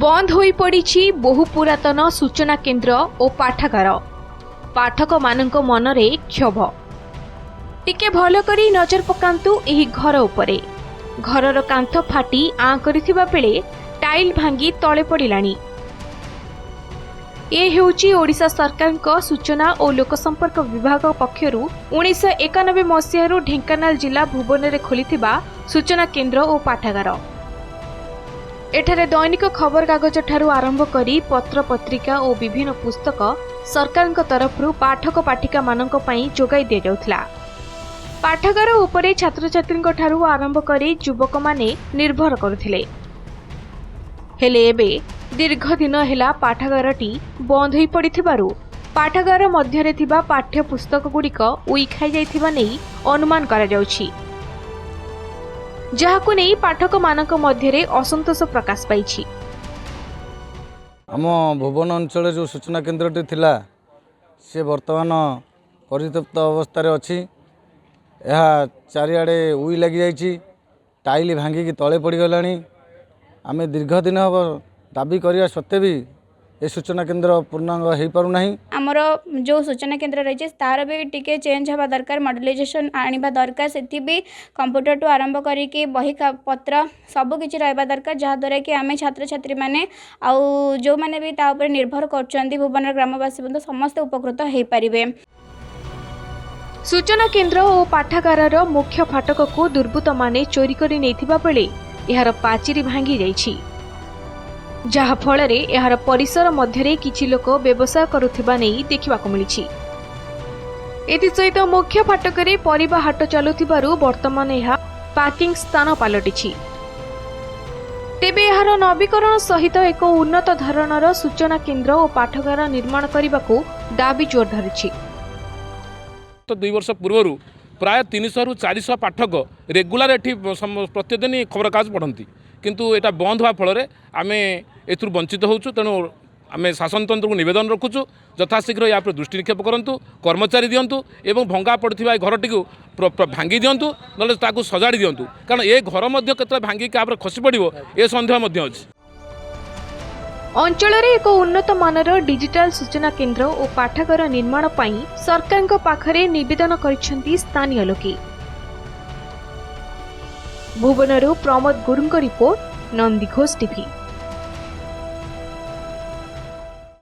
बंद होई पड़ी बहु पुरातन सूचना केन्द्र और पाठागार पाठक मानक मनरे क्षोभ। टिके भल करी नजर पकांतु एही घर उपरे। घरर कांथ फाटी आँ करिथिबा बेले टाइल भांगी तले पड़िलानी। ए हेउची ओडिशा सरकार सूचना और लोकसंपर्क विभाग पक्षरु 1991 मसीहारू ढेंकानाल जिला भुवन में खोलिथिबा सूचना केन्द्र और पाठागार। एठारे दैनिक खबर कागज ठारू आरंभ करी पत्र पत्रिका और विभिन्न पुस्तक सरकार तरफरु पाठक पाठिका मानक पई जोगाई दिया जाउथला। पाठागार उपरे छात्र छात्री ठारू आरंभ करी युवक माने निर्भर करुथिले। हेले एबे दीर्घ दिन हेला पाठागारटी बंद होई पड़िथिबारु पाठागार मध्यरे थिबा पाठ्य पुस्तक गुड़िक उई खाई जाइथिबा नै अनुमान करा जाउछि, जहाकु नै पाठक मानक मध्यरे असंतोष प्रकाश पाइछि। आम भुवन अंचल जो सूचना केन्द्रटी थिला से वर्तमान परित्यक्त अवस्था रे अछि। यह चारिआडे उई लगी जाइछि, टाइल भांगी तले पड़ी गलानी। आमे दीर्घ दिन हम दाबी करिया सत्ते भी ए सूचना केन्द्र पूर्णांग हो पारु नाही। आमर जो सूचना केन्द्र रही तार भी टिके चेंज हवा दरकार, मॉडर्नाइजेशन आनिबा दरकार। सेठी भी कंप्यूटर टू आरंभ करिके बही पत्र सब किछि रहबा दरकार, जहा द्वारा कि आमे छात्र छात्री माने आउ जो माने भी ता ऊपर निर्भर करचंदी भुवन ग्रामवासी बंद समस्त उपकृत हे परिबे। सूचना केन्द्र और पाठागार मुख्य फाटक को दुर्बृत्त माने चोरी करि नेथिबा बेले एहार पाचिरी भांगी जाइछि, जहा फଳରେ एहार परिसर मध्यरे किछि लोक व्यवसाय करुथिबा नै देखिबाकु मिलिछि। एथि सहित मुख्य फाटकरे परिबा हाट चलुथिबारु वर्तमान एहा पार्किंग स्थान पालटिछि। तेबे एहार नवीकरण सहित एक उन्नत धरणर सूचना केन्द्र और पाठागार निर्माण करबाकू दाबी जोर धरिछि। तो 2 वर्ष पूर्व प्राय 300 रु 400 पाठक रेगुलर एठी प्रतिदिन खबर कागज पढ़ती, किंतु एटा बंद होगा फल आम एथुर वंचित होचु। तेणु आम शासन तंत्र को निवेदन रखुचु यथाशीघ्र या दृष्टि निक्षेप करंतु, कर्मचारी दिंतु एवं भंगा पड़ता घरटी भांगी दिंतु, ना ताकू सजाड़ी दिंतु। कारण ए घर केतला भांगी क्या खसी पड़ो ए सन्देह अच्छी। अंचल एक उन्नत मानर डिजिटल सूचना केन्द्र और पाठागार निर्माण पई सरकार पाखरे निवेदन करिसेंती स्थानीय लोके। भुवनरू प्रमोद गुरुंग रिपोर्ट, नंदीघोष टीवी।